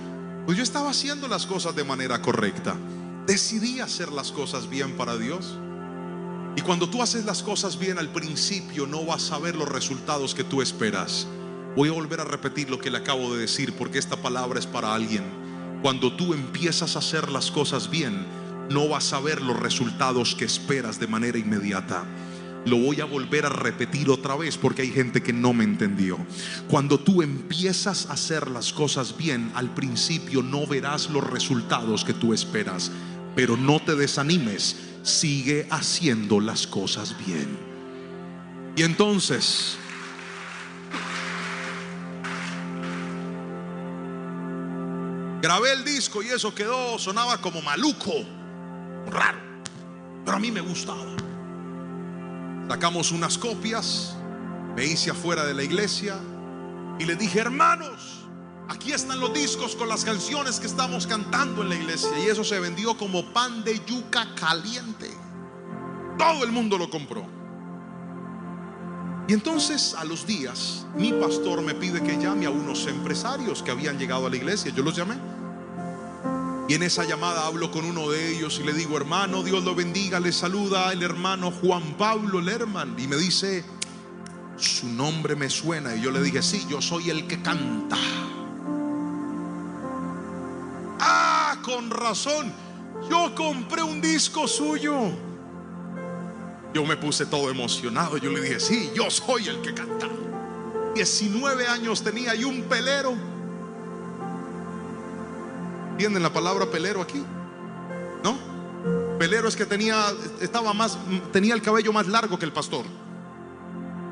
pues yo estaba haciendo las cosas de manera correcta. Decidí hacer las cosas bien para Dios. Y cuando tú haces las cosas bien al principio, no vas a ver los resultados que tú esperas. Voy a volver a repetir lo que le acabo de decir, porque esta palabra es para alguien. Cuando tú empiezas a hacer las cosas bien, no vas a ver los resultados que esperas de manera inmediata. Lo voy a volver a repetir otra vez porque hay gente que no me entendió. Cuando tú empiezas a hacer las cosas bien, al principio no verás los resultados que tú esperas. Pero no te desanimes, sigue haciendo las cosas bien. Y entonces Grabé el disco y eso quedó, sonaba como maluco, raro, pero a mí me gustaba. Sacamos unas copias, me hice afuera de la iglesia y le dije: hermanos, aquí están los discos con las canciones que estamos cantando en la iglesia. Y eso se vendió como pan de yuca caliente. Todo el mundo lo compró. Y entonces a los días mi pastor me pide que llame a unos empresarios que habían llegado a la iglesia. Yo los llamé y en esa llamada hablo con uno de ellos y le digo: hermano, Dios lo bendiga, le saluda el hermano Juan Pablo Lerman. Y me dice: su nombre me suena. Y yo le dije: sí, yo soy el que canta. Ah, con razón, yo compré un disco suyo. Yo me puse todo emocionado. Yo le dije: sí, yo soy el que canta. 19 años tenía y un pelero. ¿Entienden la palabra pelero aquí? ¿No? Pelero es que tenía el cabello más largo que el pastor.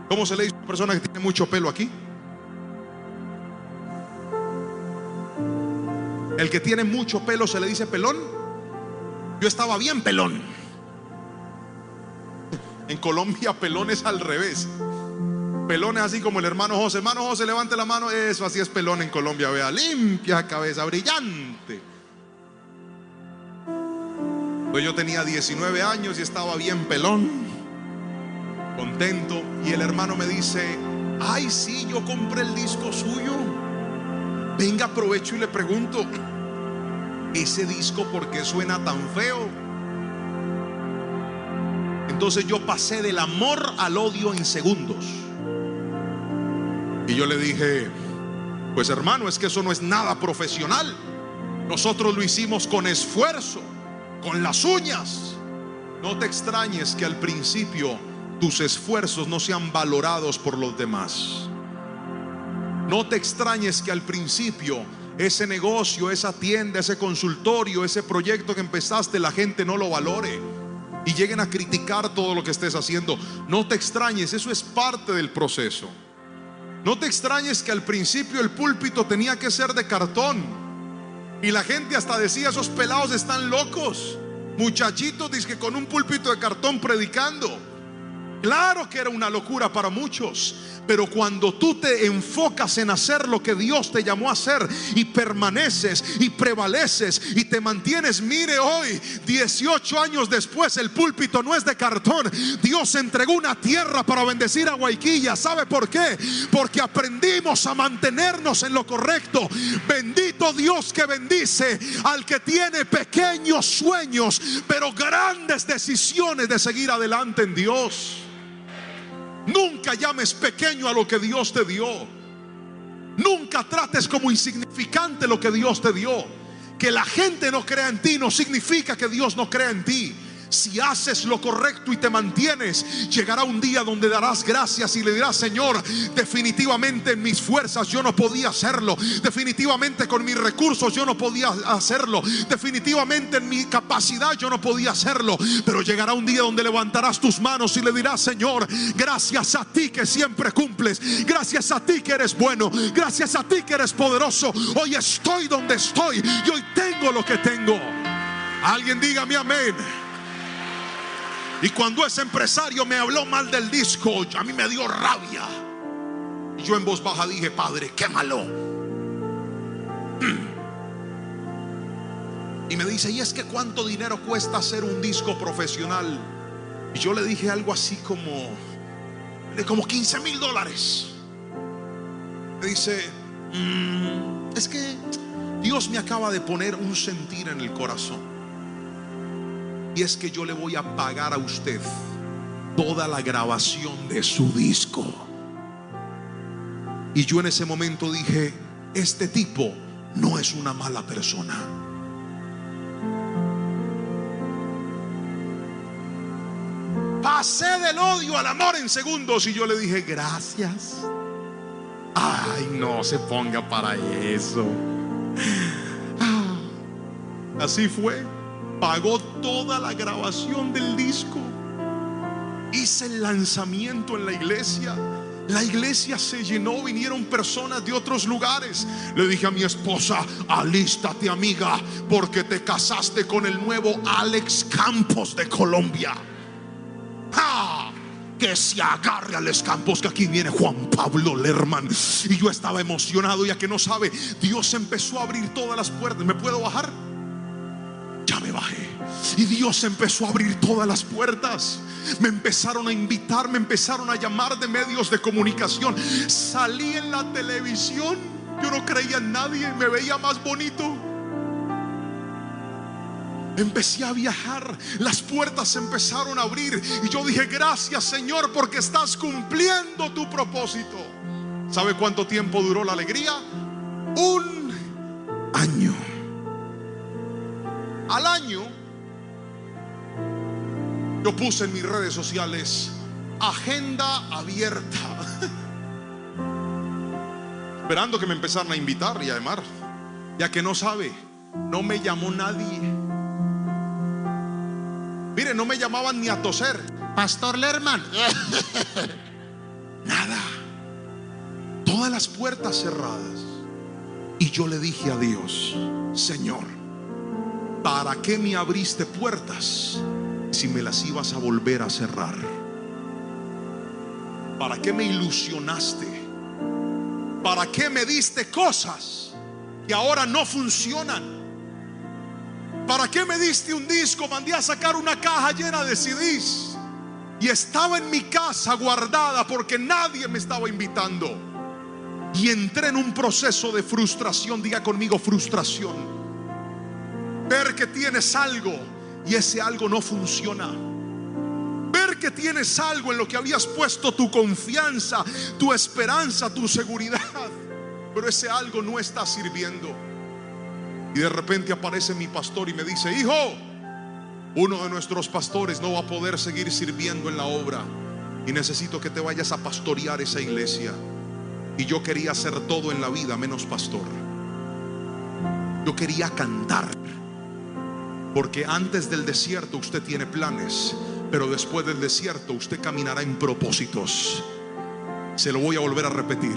¿Cómo se le dice a una persona que tiene mucho pelo aquí? El que tiene mucho pelo se le dice pelón. Yo estaba bien pelón. En Colombia pelón es al revés. Pelón es así como el hermano José. Hermano José, levante la mano. Eso, así es pelón en Colombia. Vea, limpia cabeza, brillante. Pues yo tenía 19 años y estaba bien pelón, contento. Y el hermano me dice: ay, sí, yo compré el disco suyo. Venga, aprovecho y le pregunto: ¿ese disco por qué suena tan feo? Entonces yo pasé del amor al odio en segundos. Y yo le dije: pues hermano, es que eso no es nada profesional. Nosotros lo hicimos con esfuerzo, con las uñas. No te extrañes que al principio tus esfuerzos no sean valorados por los demás. No te extrañes que al principio ese negocio, esa tienda, ese consultorio, ese proyecto que empezaste, la gente no lo valore y lleguen a criticar todo lo que estés haciendo. No te extrañes, eso es parte del proceso. No te extrañes que al principio el púlpito tenía que ser de cartón y la gente hasta decía: esos pelados están locos, muchachitos dizque con un púlpito de cartón predicando. Claro que era una locura para muchos, pero cuando tú te enfocas en hacer lo que Dios te llamó a hacer y permaneces y prevaleces y te mantienes, mire hoy, 18 años después, el púlpito no es de cartón. Dios entregó una tierra para bendecir a Guayquilla. ¿Sabe por qué? Porque aprendimos a mantenernos en lo correcto. Bendito Dios que bendice al que tiene pequeños sueños, pero grandes decisiones de seguir adelante en Dios. Nunca llames pequeño a lo que Dios te dio. Nunca trates como insignificante lo que Dios te dio. Que la gente no crea en ti no significa que Dios no crea en ti. Si haces lo correcto y te mantienes, llegará un día donde darás gracias y le dirás: Señor, definitivamente en mis fuerzas yo no podía hacerlo, definitivamente con mis recursos yo no podía hacerlo, definitivamente en mi capacidad yo no podía hacerlo. Pero llegará un día donde levantarás tus manos y le dirás: Señor, gracias a ti que siempre cumples, gracias a ti que eres bueno, gracias a ti que eres poderoso. Hoy estoy donde estoy y hoy tengo lo que tengo. Alguien dígame amén. Y cuando ese empresario me habló mal del disco, a mí me dio rabia. Y yo en voz baja dije: Padre, quémalo. Y me dice: ¿y es que cuánto dinero cuesta hacer un disco profesional? Y yo le dije algo así como $15,000. Me dice: es que Dios me acaba de poner un sentir en el corazón. Y es que yo le voy a pagar a usted toda la grabación de su disco. Y yo en ese momento dije: este tipo no es una mala persona. Pasé del odio al amor en segundos. Y yo le dije: gracias. Ay, no se ponga para eso. Así fue. Pagó toda la grabación del disco. Hice el lanzamiento en la iglesia. La iglesia se llenó, vinieron personas de otros lugares. Le dije a mi esposa: alístate, amiga, porque te casaste con el nuevo Alex Campos de Colombia. ¡Ah! Que se agarre a Alex Campos, que aquí viene Juan Pablo Lerman. Y yo estaba emocionado, ya que no sabe, Dios empezó a abrir todas las puertas. ¿Me puedo bajar? Ya me bajé. Y Dios empezó a abrir todas las puertas. Me empezaron a invitar, me empezaron a llamar de medios de comunicación. Salí en la televisión. Yo no creía en nadie, me veía más bonito. Empecé a viajar, las puertas se empezaron a abrir. Y yo dije: gracias, Señor, porque estás cumpliendo tu propósito. ¿Sabe cuánto tiempo duró la alegría? 1 año. Al año, yo puse en mis redes sociales: agenda abierta, esperando que me empezaran a invitar y a llamar. Ya que no sabe, no me llamó nadie. Mire, no me llamaban ni a toser: Pastor Lerman. Nada. Todas las puertas cerradas. Y yo le dije a Dios: Señor, ¿para qué me abriste puertas si me las ibas a volver a cerrar? ¿Para qué me ilusionaste? ¿Para qué me diste cosas que ahora no funcionan? ¿Para qué me diste un disco? Mandé a sacar una caja llena de CDs y estaba en mi casa guardada porque nadie me estaba invitando. Y entré en un proceso de frustración. Diga conmigo: frustración. Ver que tienes algo y ese algo no funciona. Ver que tienes algo en lo que habías puesto tu confianza, tu esperanza, tu seguridad, pero ese algo no está sirviendo. Y de repente aparece mi pastor y me dice: hijo, uno de nuestros pastores no va a poder seguir sirviendo en la obra y necesito que te vayas a pastorear esa iglesia. Y yo quería hacer todo en la vida menos pastor. Yo quería cantar, porque antes del desierto usted tiene planes, pero después del desierto usted caminará en propósitos. Se lo voy a volver a repetir: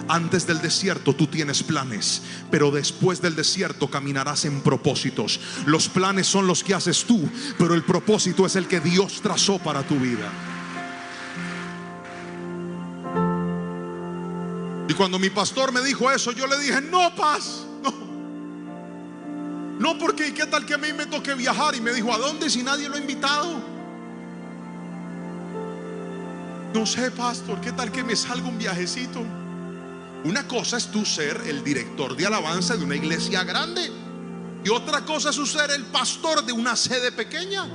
antes del desierto tú tienes planes, pero después del desierto caminarás en propósitos. Los planes son los que haces tú, pero el propósito es el que Dios trazó para tu vida. Y cuando mi pastor me dijo eso, yo le dije: no, paz, no, porque ¿qué tal que a mí me toque viajar? Y me dijo: ¿a dónde si nadie lo ha invitado? No sé, pastor, ¿qué tal que me salga un viajecito? Una cosa es tú ser el director de alabanza de una iglesia grande, y otra cosa es tú ser el pastor de una sede pequeña.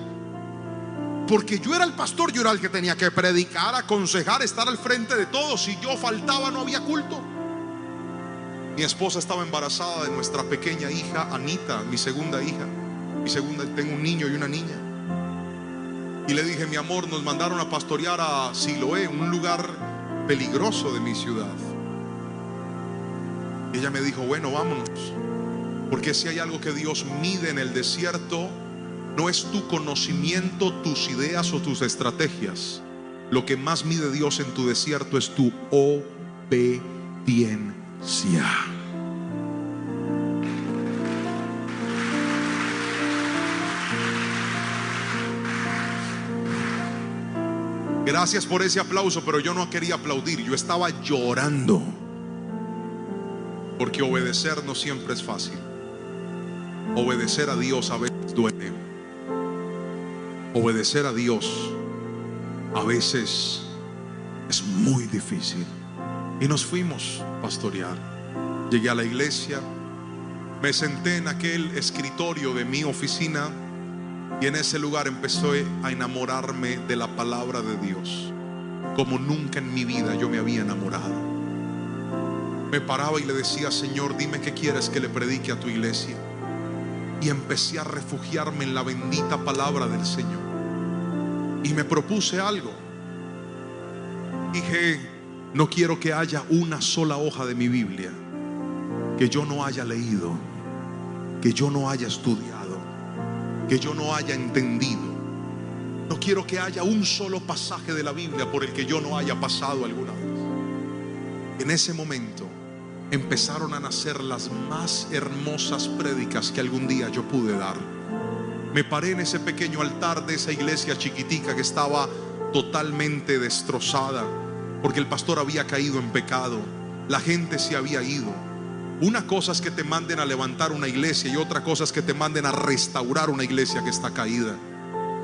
Porque yo era el pastor, yo era el que tenía que predicar, aconsejar, estar al frente de todos. Si yo faltaba, no había culto. Mi esposa estaba embarazada de nuestra pequeña hija Anita, mi segunda hija. Tengo un niño y una niña. Y le dije: mi amor, nos mandaron a pastorear a Siloé, un lugar peligroso de mi ciudad. Y ella me dijo: bueno, vámonos. Porque si hay algo que Dios mide en el desierto, no es tu conocimiento, tus ideas o tus estrategias. Lo que más mide Dios en tu desierto es tu obediencia. Gracias por ese aplauso, pero yo no quería aplaudir, yo estaba llorando. Porque obedecer no siempre es fácil. Obedecer a Dios a veces duele. Obedecer a Dios a veces es muy difícil. Y nos fuimos a pastorear. Llegué a la iglesia, me senté en aquel escritorio de mi oficina, y en ese lugar empecé a enamorarme de la palabra de Dios como nunca en mi vida yo me había enamorado. Me paraba y le decía: Señor, dime qué quieres que le predique a tu iglesia. Y empecé a refugiarme en la bendita palabra del Señor. Y me propuse algo. Dije: no quiero que haya una sola hoja de mi Biblia que yo no haya leído, que yo no haya estudiado, que yo no haya entendido. No quiero que haya un solo pasaje de la Biblia por el que yo no haya pasado alguna vez. En ese momento empezaron a nacer las más hermosas prédicas que algún día yo pude dar. Me paré en ese pequeño altar de esa iglesia chiquitica que estaba totalmente destrozada porque el pastor había caído en pecado, la gente se había ido. Una cosa es que te manden a levantar una iglesia y otra cosa es que te manden a restaurar una iglesia que está caída.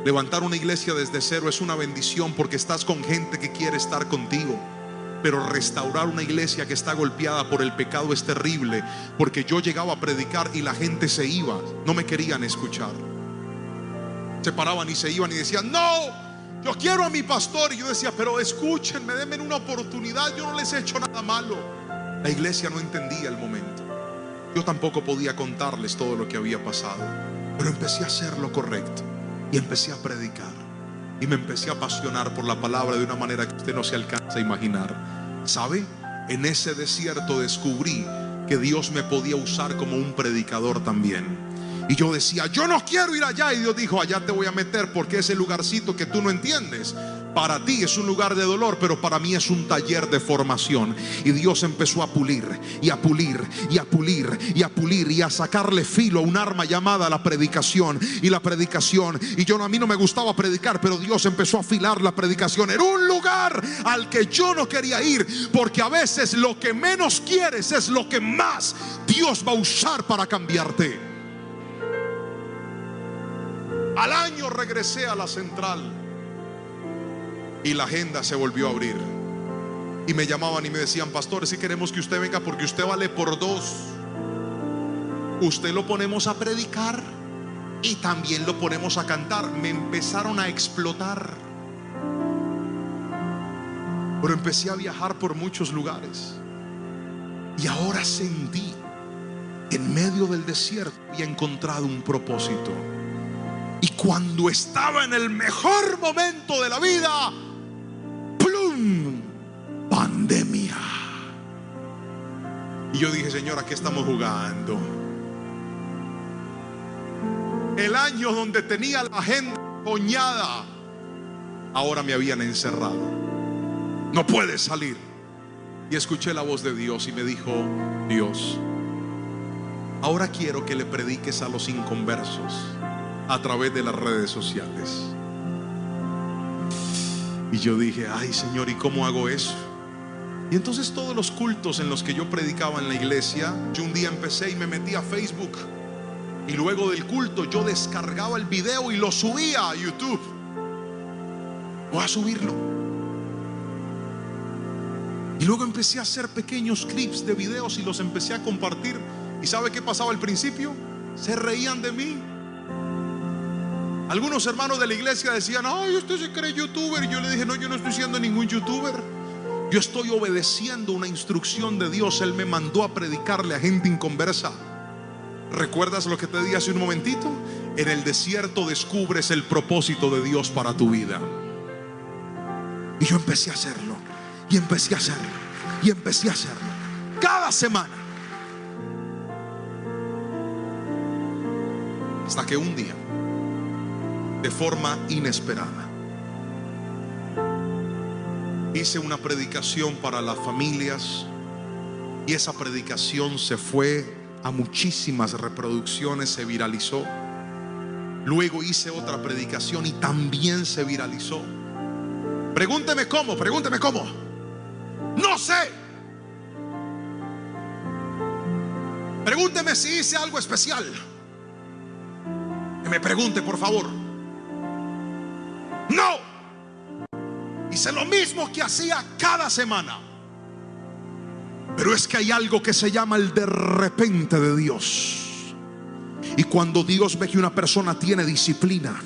Levantar una iglesia desde cero es una bendición porque estás con gente que quiere estar contigo. Pero restaurar una iglesia que está golpeada por el pecado es terrible, porque yo llegaba a predicar y la gente se iba, no me querían escuchar. Se paraban y se iban y decían: no, yo quiero a mi pastor. Y yo decía: pero escúchenme, denme una oportunidad, yo no les he hecho nada malo. La iglesia no entendía el momento. Yo tampoco podía contarles todo lo que había pasado, pero empecé a hacer lo correcto y empecé a predicar. Y me empecé a apasionar por la palabra de una manera que usted no se alcanza a imaginar. ¿Sabe? En ese desierto descubrí que Dios me podía usar como un predicador también. Y yo decía: yo no quiero ir allá. Y Dios dijo: allá te voy a meter, porque ese lugarcito que tú no entiendes, para ti es un lugar de dolor, pero para mí es un taller de formación. Y Dios empezó a pulir y a pulir y a pulir y a pulir y a sacarle filo a un arma llamada la predicación. Y la predicación, y a mí no me gustaba predicar, pero Dios empezó a afilar la predicación. Era un lugar al que yo no quería ir, porque a veces lo que menos quieres es lo que más Dios va a usar para cambiarte. Al año regresé a la central y la agenda se volvió a abrir. Y me llamaban y me decían: pastor, si queremos que usted venga porque usted vale por dos. Usted lo ponemos a predicar y también lo ponemos a cantar. Me empezaron a explotar. Pero empecé a viajar por muchos lugares. Y ahora sentí que en medio del desierto había encontrado un propósito. Y cuando estaba en el mejor momento de la vida, ¡plum! Pandemia. Y yo dije: Señor, ¿a qué estamos jugando? El año donde tenía la agenda coñada, ahora me habían encerrado. No puedes salir. Y escuché la voz de Dios y me dijo: Dios, ahora quiero que le prediques a los inconversos a través de las redes sociales. Y yo dije: ay, Señor, ¿y cómo hago eso? Y entonces todos los cultos en los que yo predicaba en la iglesia, yo un día empecé y me metí a Facebook. Y luego del culto yo descargaba el video y lo subía a YouTube. Voy a subirlo. Y luego empecé a hacer pequeños clips de videos y los empecé a compartir. ¿Y sabe qué pasaba al principio? Se reían de mí. Algunos hermanos de la iglesia decían: ay, usted se cree youtuber. Y yo le dije: no, yo no estoy siendo ningún youtuber. Yo estoy obedeciendo una instrucción de Dios. Él me mandó a predicarle a gente inconversa. ¿Recuerdas lo que te dije hace un momentito? En el desierto descubres el propósito de Dios para tu vida. Y yo empecé a hacerlo. Y empecé a hacerlo. Y empecé a hacerlo. Cada semana. Hasta que un día, de forma inesperada, hice una predicación para las familias. Y esa predicación se fue a muchísimas reproducciones, se viralizó. Luego hice otra predicación y también se viralizó. Pregúnteme cómo, pregúnteme cómo. No sé. Pregúnteme si hice algo especial. Que me pregunte, por favor. No. Hice lo mismo que hacía cada semana. Pero es que hay algo que se llama el de repente de Dios. Y cuando Dios ve que una persona tiene disciplina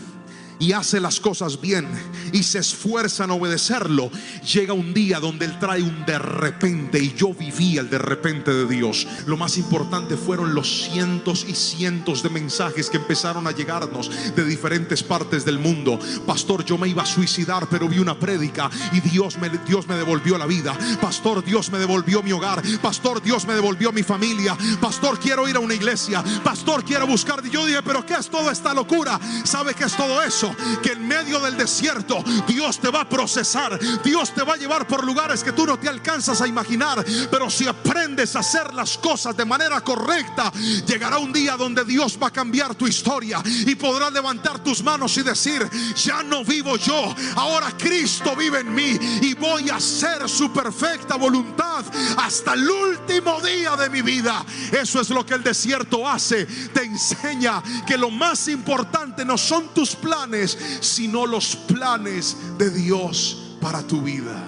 y hace las cosas bien y se esfuerza en obedecerlo, llega un día donde Él trae un de repente. Y yo viví el de repente de Dios. Lo más importante fueron los cientos y cientos de mensajes que empezaron a llegarnos de diferentes partes del mundo. Pastor, yo me iba a suicidar, pero vi una prédica y Dios me devolvió la vida. Pastor, Dios me devolvió mi hogar. Pastor, Dios me devolvió mi familia. Pastor, quiero ir a una iglesia. Pastor, quiero buscar. Y yo dije: pero ¿qué es toda esta locura? ¿Sabe qué es todo eso? declaro que en medio del desierto Dios te va a procesar. Dios te va a llevar por lugares que tú no te alcanzas a imaginar. Pero si aprendes a hacer las cosas de manera correcta, llegará un día donde Dios va a cambiar tu historia y podrás levantar tus manos y decir: ya no vivo yo, ahora Cristo vive en mí y voy a hacer su perfecta voluntad hasta el último día de mi vida. Eso es lo que el desierto hace. Te enseña que lo más importante no son tus planes, sino los planes de Dios para tu vida.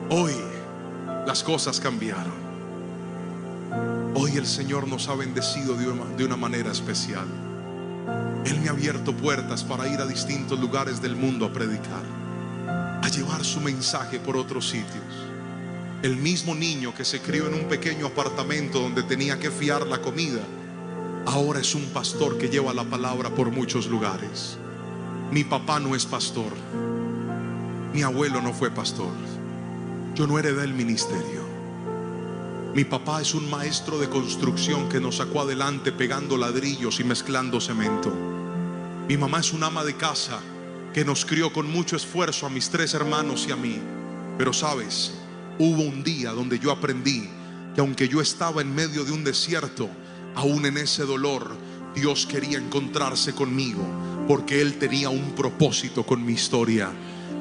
Hoy las cosas cambiaron. Hoy el Señor nos ha bendecido de una manera especial. Él me ha abierto puertas para ir a distintos lugares del mundo a predicar, a llevar su mensaje por otros sitios. El mismo niño que se crió en un pequeño apartamento donde tenía que fiar la comida, ahora es un pastor que lleva la palabra por muchos lugares. Mi papá no es pastor, mi abuelo no fue pastor, yo no heredé el ministerio. Mi papá es un maestro de construcción que nos sacó adelante pegando ladrillos y mezclando cemento. Mi mamá es una ama de casa que nos crió con mucho esfuerzo a mis 3 hermanos y a mí. Pero sabes, hubo un día donde yo aprendí que aunque yo estaba en medio de un desierto, aún en ese dolor Dios quería encontrarse conmigo, porque Él tenía un propósito con mi historia.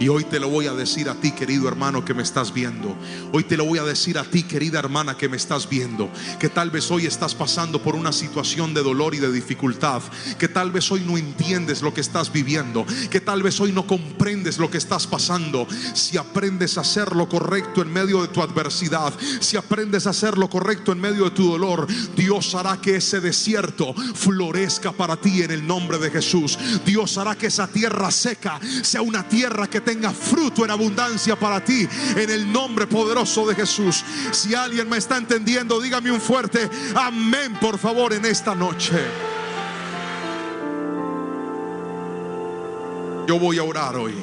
Y hoy te lo voy a decir a ti, querido hermano que me estás viendo. Hoy te lo voy a decir a ti, querida hermana que me estás viendo, que tal vez hoy estás pasando por una situación de dolor y de dificultad, que tal vez hoy no entiendes lo que estás viviendo, que tal vez hoy no comprendes lo que estás pasando. Si aprendes a hacer lo correcto en medio de tu adversidad, si aprendes a hacer lo correcto en medio de tu dolor, Dios hará que ese desierto florezca para ti en el nombre de Jesús. Dios hará que esa tierra seca sea una tierra que tenga fruto en abundancia para ti en el nombre poderoso de Jesús. Si alguien me está entendiendo, dígame un fuerte amén, por favor, en esta noche. Yo voy a orar hoy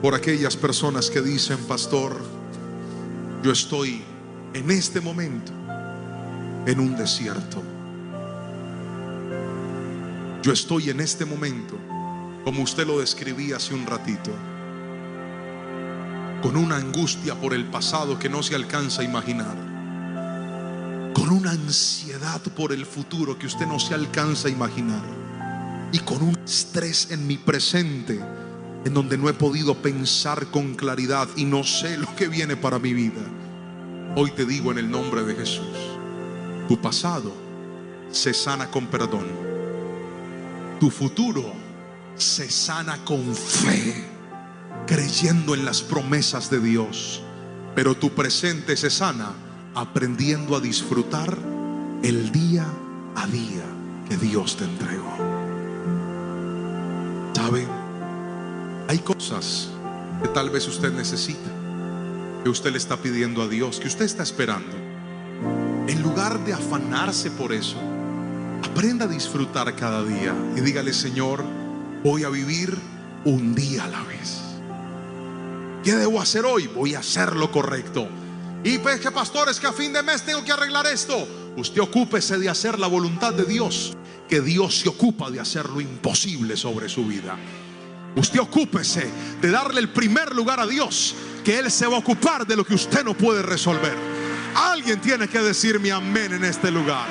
por aquellas personas que dicen: pastor, yo estoy en este momento en un desierto. Yo estoy en este momento, como usted lo describía hace un ratito, con una angustia por el pasado que no se alcanza a imaginar, con una ansiedad por el futuro que usted no se alcanza a imaginar, y con un estrés en mi presente en donde no he podido pensar con claridad y no sé lo que viene para mi vida. Hoy te digo en el nombre de Jesús: tu pasado se sana con perdón, tu futuro se sana con fe, creyendo en las promesas de Dios. Pero tu presente se sana aprendiendo a disfrutar el día a día que Dios te entregó. ¿Sabe? Hay cosas que tal vez usted necesita, que usted le está pidiendo a Dios, que usted está esperando. En lugar de afanarse por eso, aprenda a disfrutar cada día y dígale: Señor, voy a vivir un día a la vez. ¿Qué debo hacer hoy? Voy a hacer lo correcto. Y pues que pastor, es que a fin de mes tengo que arreglar esto. Usted ocúpese de hacer la voluntad de Dios, que Dios se ocupa de hacer lo imposible sobre su vida. Usted ocúpese de darle el primer lugar a Dios, que Él se va a ocupar de lo que usted no puede resolver. Alguien tiene que decirme amén en este lugar.